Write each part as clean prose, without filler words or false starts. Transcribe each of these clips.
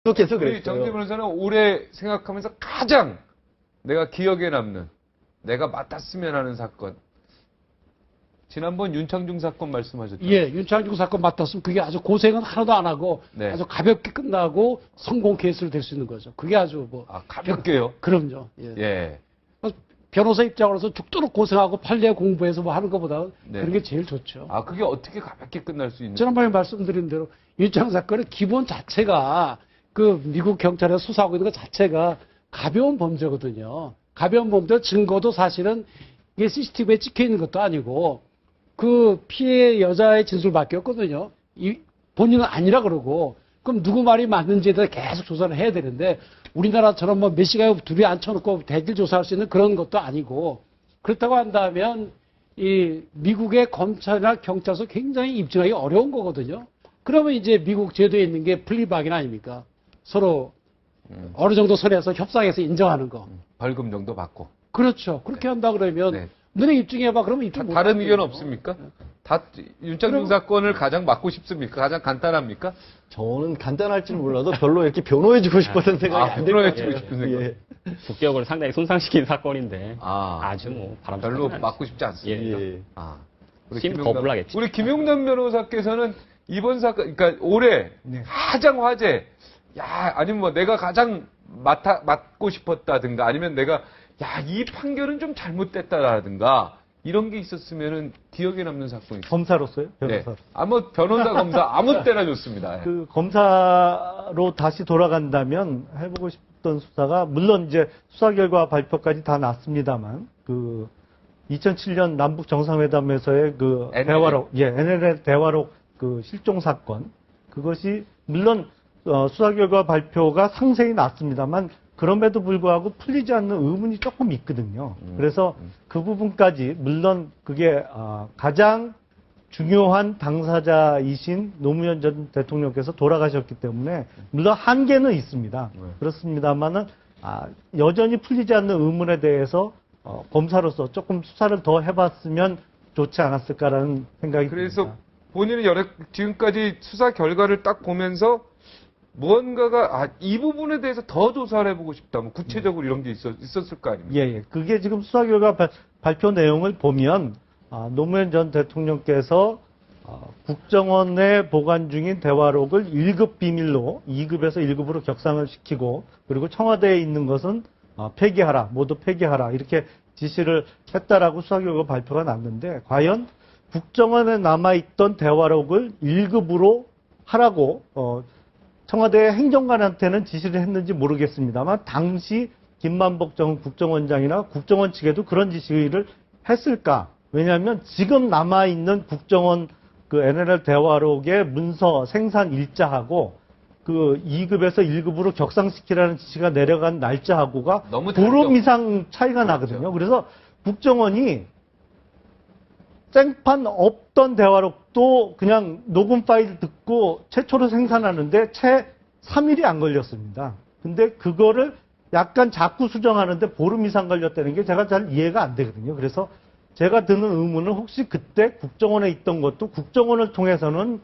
계속해서 우리 정재 그랬어요. 변호사는 올해 생각하면서 가장 내가 기억에 남는, 내가 맡았으면 하는 사건. 지난번 윤창중 사건 말씀하셨죠? 예, 윤창중 사건 맡았으면 그게 아주 고생은 하나도 안 하고 네. 아주 가볍게 끝나고 성공 케이스로 될 수 있는 거죠. 그게 아주 뭐. 아, 가볍게요? 그럼요. 예. 예. 변호사 입장으로서 죽도록 고생하고 판례 공부해서 뭐 하는 것보다 네. 그런 게 제일 좋죠. 아, 그게 어떻게 가볍게 끝날 수 있는? 지난번에 말씀드린 대로 윤창 사건의 기본 자체가 그 미국 경찰에서 수사하고 있는 것 자체가 가벼운 범죄거든요. 가벼운 범죄 증거도 사실은 이게 CCTV에 찍혀 있는 것도 아니고 그 피해 여자의 진술밖에 없거든요. 본인은 아니라 그러고 그럼 누구 말이 맞는지에 대해서 계속 조사를 해야 되는데 우리나라처럼 뭐 몇 시간에 둘이 앉혀놓고 대질 조사할 수 있는 그런 것도 아니고 그렇다고 한다면 이 미국의 검찰이나 경찰서 굉장히 입증하기 어려운 거거든요. 그러면 이제 미국 제도에 있는 게 플리박인 아닙니까? 서로 어느 정도 선에서 협상해서 인정하는 거. 벌금 정도 받고. 그렇죠. 그렇게 한다 그러면 네. 너네 입증해봐. 그러면 입증 못 다른 하거든요. 의견 없습니까? 다 윤창중 사건을 가장 맡고 싶습니까? 가장 간단합니까? 저는 간단할지는 몰라도 별로 이렇게 변호해주고 싶었던 생각이 안 들어요. 변호해주고 싶은 생각. 예. 국격을 상당히 손상시킨 사건인데 아, 아주 뭐 바람직하지 별로 않죠. 맡고 싶지 않습니다. 예. 아, 심 거불나겠지. 우리 김용남 변호사께서는 이번 사건, 그러니까 올해 가장 화제, 야, 아니면 뭐 내가 가장 맡고 싶었다든가, 아니면 내가, 야, 이 판결은 좀 잘못됐다라든가, 이런 게 있었으면은 기억에 남는 사건이 있어요. 검사로서요? 네. 변호사. 아무 변호사 검사 아무 때나 좋습니다. 그 검사로 다시 돌아간다면 해보고 싶던 수사가 물론 이제 수사 결과 발표까지 다 났습니다만 그 2007년 남북 정상회담에서의 그 NLL. 대화록, NLL 대화록 그 실종 사건 그것이 물론 수사 결과 발표가 상세히 났습니다만 그럼에도 불구하고 풀리지 않는 의문이 조금 있거든요. 그래서 그 부분까지 물론 그게 가장 중요한 당사자이신 노무현 전 대통령께서 돌아가셨기 때문에 물론 한계는 있습니다. 그렇습니다만은 여전히 풀리지 않는 의문에 대해서 검사로서 조금 수사를 더 해봤으면 좋지 않았을까라는 생각이 그래서 듭니다. 본인은 지금까지 수사 결과를 딱 보면서 무언가가 이 부분에 대해서 더 조사를 해보고 싶다. 뭐 구체적으로 이런 게 있었을 거 아닙니까? 예. 그게 지금 수사 결과 발표 내용을 보면 노무현 전 대통령께서 국정원에 보관 중인 대화록을 1급 비밀로 2급에서 1급으로 격상을 시키고 그리고 청와대에 있는 것은 폐기하라, 모두 폐기하라 이렇게 지시를 했다라고 수사 결과 발표가 났는데 과연 국정원에 남아있던 대화록을 1급으로 하라고 청와대 행정관한테는 지시를 했는지 모르겠습니다만 당시 김만복 전 국정원장이나 국정원 측에도 그런 지시를 했을까? 왜냐하면 지금 남아있는 국정원 그 NLL 대화록의 문서 생산 일자하고 그 2급에서 1급으로 격상시키라는 지시가 내려간 날짜하고가 너무 다르죠. 보름 이상 차이가 나거든요. 그래서 국정원이 생판 없던 대화록도 그냥 녹음 파일 듣고 최초로 생산하는데 채 3일이 안 걸렸습니다. 근데 그거를 약간 자꾸 수정하는데 보름 이상 걸렸다는 게 제가 잘 이해가 안 되거든요. 그래서 제가 드는 의문은 혹시 그때 국정원에 있던 것도 국정원을 통해서는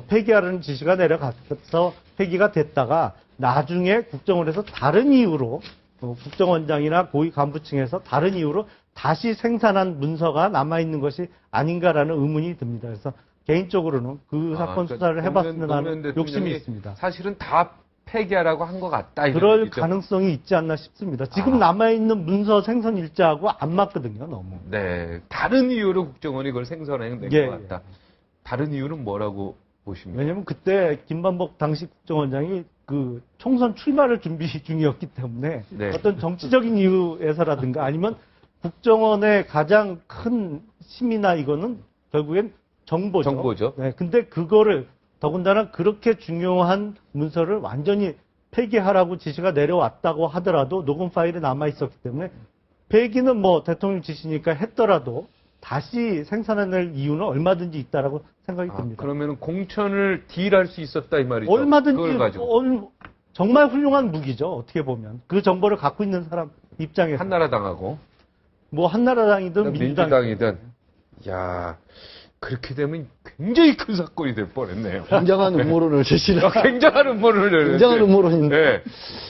폐기하라는 지시가 내려가서 폐기가 됐다가 나중에 국정원에서 다른 이유로 국정원장이나 고위 간부층에서 다른 이유로 다시 생산한 문서가 남아있는 것이 아닌가라는 의문이 듭니다. 그래서 개인적으로는 그 사건 그러니까 수사를 해봤으면 노무현 하는 대통령이 욕심이 있습니다. 사실은 다 폐기하라고 한 것 같다. 이런 그럴 얘기죠. 가능성이 있지 않나 싶습니다. 지금 남아있는 문서 생산 일자하고 안 맞거든요, 너무. 네, 다른 이유로 국정원이 그걸 생산해낸 예, 것 같다. 다른 이유는 뭐라고 보십니까? 왜냐면 그때 김만복 당시 국정원장이 그 총선 출마를 준비 중이었기 때문에 네. 어떤 정치적인 이유에서라든가 아니면 국정원의 가장 큰 힘이나 이거는 결국엔 정보죠. 정보죠. 네, 근데 그거를 더군다나 그렇게 중요한 문서를 완전히 폐기하라고 지시가 내려왔다고 하더라도 녹음 파일이 남아 있었기 때문에 폐기는 뭐 대통령 지시니까 했더라도 다시 생산해낼 이유는 얼마든지 있다라고 생각이 듭니다. 그러면 공천을 딜할 수 있었다 이 말이죠. 얼마든지 그걸 가지고. 정말 훌륭한 무기죠. 어떻게 보면 그 정보를 갖고 있는 사람 입장에서 한나라당하고 뭐 한나라당이든 민주당이든. 야, 그렇게 되면 굉장히 큰 사건이 될 뻔했네요. 굉장한 음모론을 제시를. 굉장한 음모를 내는데. 굉장한 음모론인데. 네.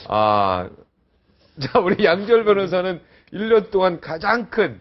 자, 우리 양지열 변호사는 1년 동안 가장 큰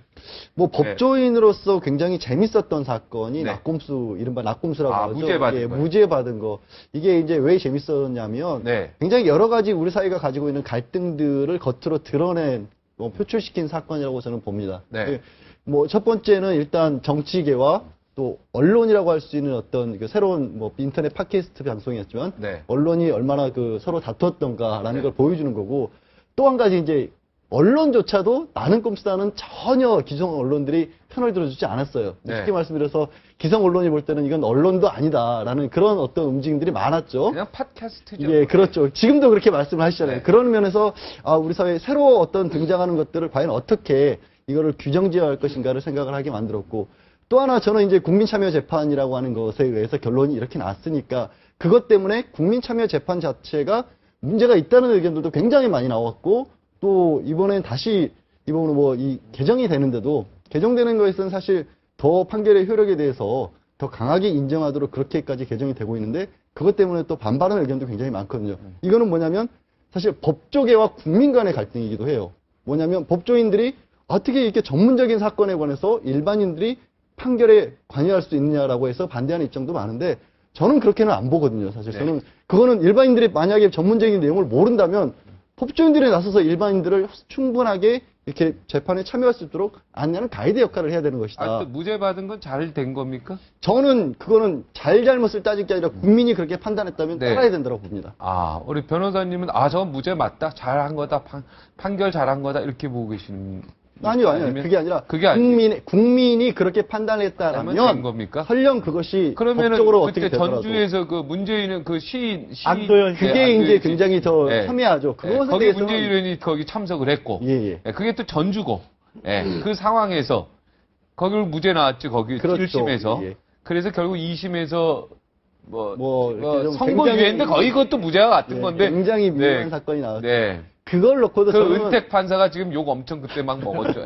뭐 법조인으로서 굉장히 재밌었던 사건이 네. 낙곰수, 이른바 낙곰수라고 하죠. 무죄 받은 거예요. 무죄 받은 거. 이게 이제 왜 재밌었냐면 네. 굉장히 여러 가지 우리 사회가 가지고 있는 갈등들을 겉으로 드러낸 표출시킨 사건이라고 저는 봅니다. 네. 뭐 첫 번째는 일단 정치계와 또 언론이라고 할 수 있는 어떤 그 새로운 뭐 인터넷 팟캐스트 방송이었지만 네. 언론이 얼마나 그 서로 다퉜던가라는 네. 걸 보여주는 거고 또 한 가지 이제 언론조차도 나는 꼼수다는 전혀 기성 언론들이 편을 들어주지 않았어요. 네. 쉽게 말씀드려서 기성 언론이 볼 때는 이건 언론도 아니다라는 그런 어떤 움직임들이 많았죠. 그냥 팟캐스트죠. 예, 그렇죠. 지금도 그렇게 말씀을 하시잖아요. 네. 그런 면에서 우리 사회에 새로 어떤 등장하는 것들을 과연 어떻게 이거를 규정지어야 할 것인가를 생각을 하게 만들었고 또 하나 저는 이제 국민참여재판이라고 하는 것에 의해서 결론이 이렇게 났으니까 그것 때문에 국민참여재판 자체가 문제가 있다는 의견들도 굉장히 많이 나왔고 또 이번엔 다시 이번에 뭐 이 개정이 되는데도 개정되는 것에서는 사실 더 판결의 효력에 대해서 더 강하게 인정하도록 그렇게까지 개정이 되고 있는데 그것 때문에 또 반발하는 의견도 굉장히 많거든요. 이거는 뭐냐면 사실 법조계와 국민 간의 갈등이기도 해요. 뭐냐면 법조인들이 어떻게 이렇게 전문적인 사건에 관해서 일반인들이 판결에 관여할 수 있느냐라고 해서 반대하는 입장도 많은데 저는 그렇게는 안 보거든요. 사실 네. 저는 그거는 일반인들이 만약에 전문적인 내용을 모른다면 법조인들이 나서서 일반인들을 충분하게 이렇게 재판에 참여할 수 있도록 안내하는 가이드 역할을 해야 되는 것이다. 또 무죄 받은 건 잘 된 겁니까? 저는 그거는 잘잘못을 따질 게 아니라 국민이 그렇게 판단했다면 네. 따라야 된다고 봅니다. 우리 변호사님은 저건 무죄 맞다. 잘한 거다. 판결 잘한 거다. 이렇게 보고 계시는 아니요. 아니면 그게 아니라 그게 아니에요. 국민이 그렇게 그러면 된 판단했다라면 겁니까? 설령 그것이 그러면은 법적으로 그때 어떻게 되더라도 전주에서 그 문재인은 그 시인 안도현 씨. 그게 이제 굉장히 더 혐의하죠. 그것에 거기 대해서는 문재인 의원이 거기 참석을 했고 예. 그게 또 전주고 그 상황에서 거기 무죄 나왔죠. 거기 그렇죠. 1심에서 예. 그래서 결국 2심에서 이렇게 좀 선고 굉장히- 유예인데 거의 그것도 무죄와 같은 예, 건데 굉장히 미묘한 네. 사건이 나왔죠. 네. 그걸 놓고도 그 저는 은택 판사가 지금 욕 엄청 그때 막 먹었죠.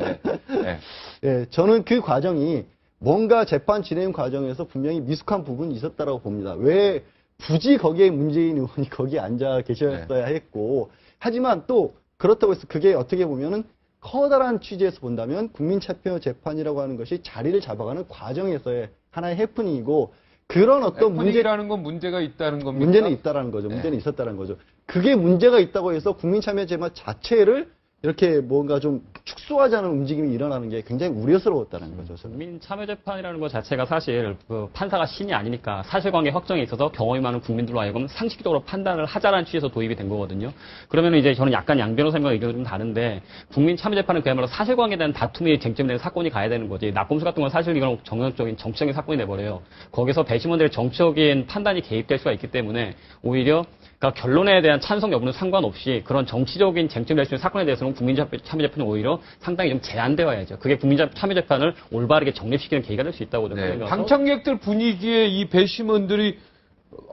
저는 그 과정이 뭔가 재판 진행 과정에서 분명히 미숙한 부분이 있었다라고 봅니다. 왜 굳이 거기에 문재인 의원이 거기에 앉아 계셨어야 했고 하지만 또 그렇다고 해서 그게 어떻게 보면은 커다란 취지에서 본다면 국민참여재판이라고 하는 것이 자리를 잡아가는 과정에서의 하나의 해프닝이고 그런 어떤 해프닝이라는 건 문제가 있다는 겁니까? 문제는 있다라는 거죠. 네. 문제는 있었다는 거죠. 그게 문제가 있다고 해서 국민참여재판 자체를 이렇게 뭔가 좀 축소하자는 움직임이 일어나는 게 굉장히 우려스러웠다는 거죠. 저는. 국민 참여재판이라는 것 자체가 사실 그 판사가 신이 아니니까 사실관계 확정에 있어서 경험이 많은 국민들로 하여금 상식적으로 판단을 하자라는 취지에서 도입이 된 거거든요. 그러면 이제 저는 약간 양 변호사님과 의견이 좀 다른데 국민 참여재판은 그야말로 사실관계에 대한 다툼이 쟁점이 되는 사건이 가야 되는 거지. 낙곰수 같은 건 사실 이건 정형적인 정치적인 사건이 돼버려요. 거기서 배심원들의 정치적인 판단이 개입될 수가 있기 때문에 오히려 그러니까 결론에 대한 찬성 여부는 상관없이 그런 정치적인 쟁점이 될 수 있는 사건에 대해서는 국민참여재판은 오히려 상당히 좀 제한되어야죠. 그게 국민참여재판을 올바르게 정립시키는 계기가 될 수 있다고 저는 생각해서 방청객들 분위기에 이 배심원들이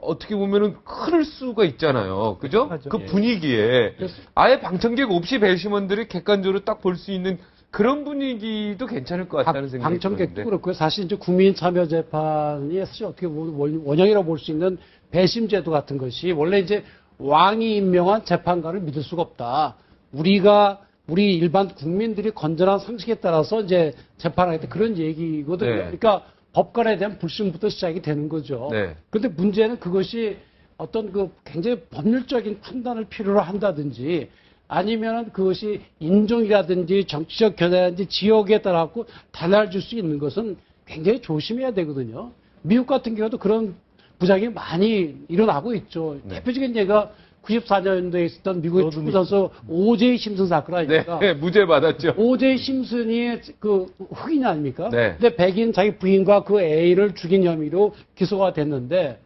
어떻게 보면은 흐를 수가 있잖아요. 그죠? 맞아. 그 예. 분위기에 아예 방청객 없이 배심원들이 객관적으로 딱 볼 수 있는 그런 분위기도 괜찮을 것 같다는 생각이 방청객도 드는데. 그렇고요. 사실 이제 국민참여재판이 사실 어떻게 보면 원형이라고 볼 수 있는 배심제도 같은 것이 원래 이제 왕이 임명한 재판관을 믿을 수가 없다. 우리 일반 국민들이 건전한 상식에 따라서 이제 재판하겠다 그런 얘기거든요. 네. 그러니까 법관에 대한 불신부터 시작이 되는 거죠. 네. 그런데 문제는 그것이 어떤 그 굉장히 법률적인 판단을 필요로 한다든지 아니면 그것이 인종이라든지 정치적 견해라든지 지역에 따라 갖고 달라질 수 있는 것은 굉장히 조심해야 되거든요. 미국 같은 경우도 그런 부작용이 많이 일어나고 있죠. 네. 대표적인 예가 94년도에 있었던 미국의 축구 선수 오제이 심슨 사건 아닙니까? 네, 무죄 받았죠. 오제이 심슨이 그 흑인 아닙니까? 네. 근데 백인 자기 부인과 그 애인을 죽인 혐의로 기소가 됐는데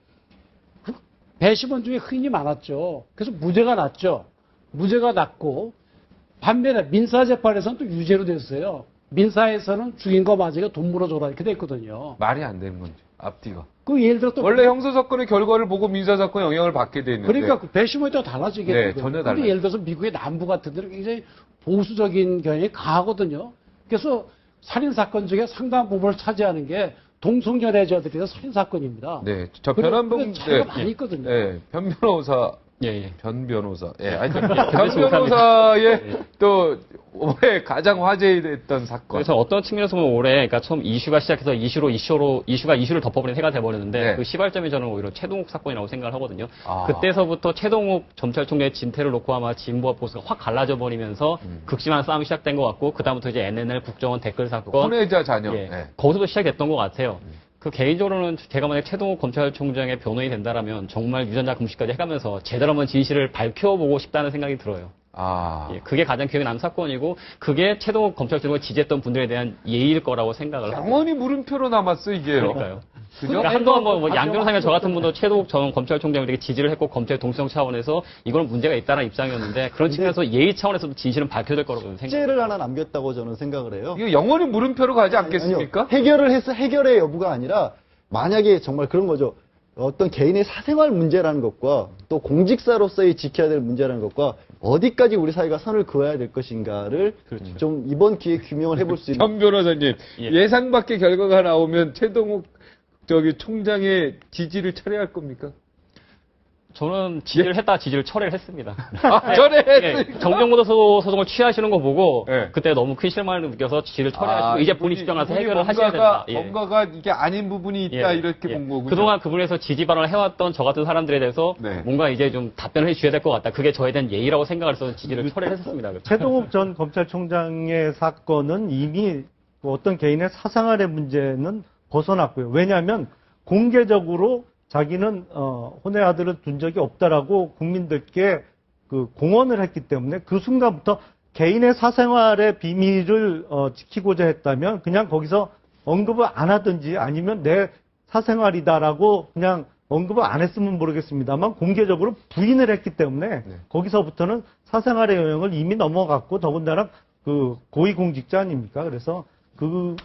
배심원 중에 흑인이 많았죠. 그래서 무죄가 났죠. 무죄가 났고 반면에 민사재판에서는 또 유죄로 됐어요. 민사에서는 죽인 거 맞으니까 돈 물어줘라 이렇게 됐거든요. 말이 안 되는 건지 앞뒤가. 그 예를 들어 또 원래 형사사건의 결과를 보고 민사사건에 영향을 받게 돼 있는데. 그러니까 그 배심원이 또 달라지겠죠. 네, 전혀 달라요. 근데 예를 들어서 미국의 남부 같은 데는 굉장히 보수적인 경향이 강하거든요. 그래서 살인 사건 중에 상당 부분을 차지하는 게 동성연애자들이 살인 사건입니다. 네, 저 그래, 변환봉 차이가 많이 있거든요. 네, 변 변호사 예. 변 변호사. 예, 하여튼 변 변호사의 또 올해 가장 화제됐던 사건. 그래서 어떤 측면에서 보면 올해, 그러니까 처음 이슈가 시작해서 이슈가 이슈를 덮어버린 해가 돼버렸는데 네. 그 시발점이 저는 오히려 최동욱 사건이라고 생각을 하거든요. 아. 그때서부터 최동욱 검찰총장의 진퇴를 놓고 아마 진보와 보수가 확 갈라져 버리면서 극심한 싸움이 시작된 것 같고 그다음부터 이제 NNL 국정원 댓글 사건, 혼외자 자녀. 예, 네. 거기서도 시작됐던 것 같아요. 그 개인적으로는 제가 만약 최동욱 검찰총장의 변호인이 된다라면 정말 유전자 금식까지 해가면서 제대로 한번 진실을 밝혀보고 싶다는 생각이 들어요. 아. 예, 그게 가장 기억에 남는 사건이고 그게 최동욱 검찰총장을 지지했던 분들에 대한 예의일 거라고 생각을 합니다. 영원히 물음표로 남았어 이게. 그러니까요. 그죠? 그러니까 한동안 양 변호사님 저 같은 분도 최동욱 전 검찰총장을 되게 지지를 했고 검찰 동성 차원에서 이건 문제가 있다는 입장이었는데 그런 측면에서 예의 차원에서도 진실은 밝혀야 될 거라고 생각합니다. 숙제를 하나 남겼다고 저는 생각을 해요. 이거 영원히 물음표로 가지 않겠습니까? 아니요. 해결을 해서 해결의 여부가 아니라 만약에 정말 그런 거죠. 어떤 개인의 사생활 문제라는 것과 또 공직자로서의 지켜야 될 문제라는 것과 어디까지 우리 사회가 선을 그어야 될 것인가를 좀 이번 기회에 규명을 해볼 수 있는. 변 변호사님 예. 예상 밖의 결과가 나오면 최동욱 총장의 지지를 철회할 겁니까? 저는 지지를 했다 지지를 철회를 했습니다. 철회했으니까. 정경보도 소송을 취하시는 거 보고 네. 그때 너무 큰 실망을 느껴서 지지를 철회하시고 이제 본인 입장에서 이분이 해결을 하셔야 된다. 뭔가가 이게 아닌 부분이 있다 이렇게 본 거군요. 그동안 그분에서 지지 발언을 해왔던 저 같은 사람들에 대해서 네. 뭔가 이제 좀 답변을 해주셔야 될 것 같다. 그게 저에 대한 예의라고 생각을 해서 지지를 철회했었습니다. 최동욱 전 검찰총장의 사건은 이미 어떤 개인의 사생활의 문제는 벗어났고요. 왜냐하면 공개적으로 자기는 혼외 아들을 둔 적이 없다라고 국민들께 그 공언을 했기 때문에 그 순간부터 개인의 사생활의 비밀을 지키고자 했다면 그냥 거기서 언급을 안 하든지 아니면 내 사생활이다라고 그냥 언급을 안 했으면 모르겠습니다만 공개적으로 부인을 했기 때문에 거기서부터는 사생활의 영역을 이미 넘어갔고 더군다나 그 고위공직자 아닙니까? 그래서 그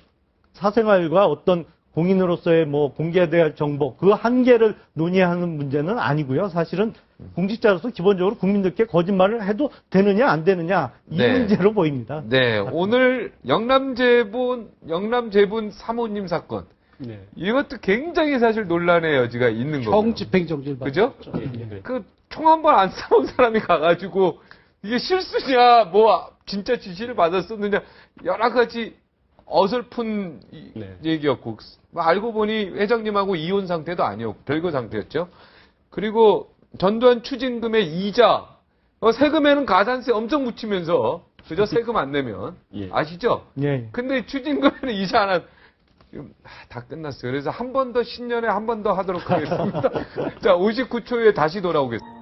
사생활과 어떤 공인으로서의 뭐 공개돼야 할 정보 그 한계를 논의하는 문제는 아니고요. 사실은 공직자로서 기본적으로 국민들께 거짓말을 해도 되느냐 안 되느냐 이 네. 문제로 보입니다. 네, 오늘 영남재분 사모님 사건 네. 이것도 굉장히 사실 논란의 여지가 있는 거죠. 형집행정지를 그죠? 네. 그 총 한 번 안 싸운 사람이 가가지고 이게 실수냐 뭐 진짜 지시를 받았었느냐 여러 가지 어설픈 네. 얘기였고 알고 보니 회장님하고 이혼 상태도 아니었고 별거 상태였죠. 그리고 전두환 추징금의 이자 세금에는 가산세 엄청 묻히면서 그죠? 세금 안 내면 예. 아시죠? 예. 근데 추징금에는 이자 안 지금 다 끝났어요. 그래서 한 번 더 신년에 한 번 더 하도록 하겠습니다. 자, 59초 후에 다시 돌아오겠습니다.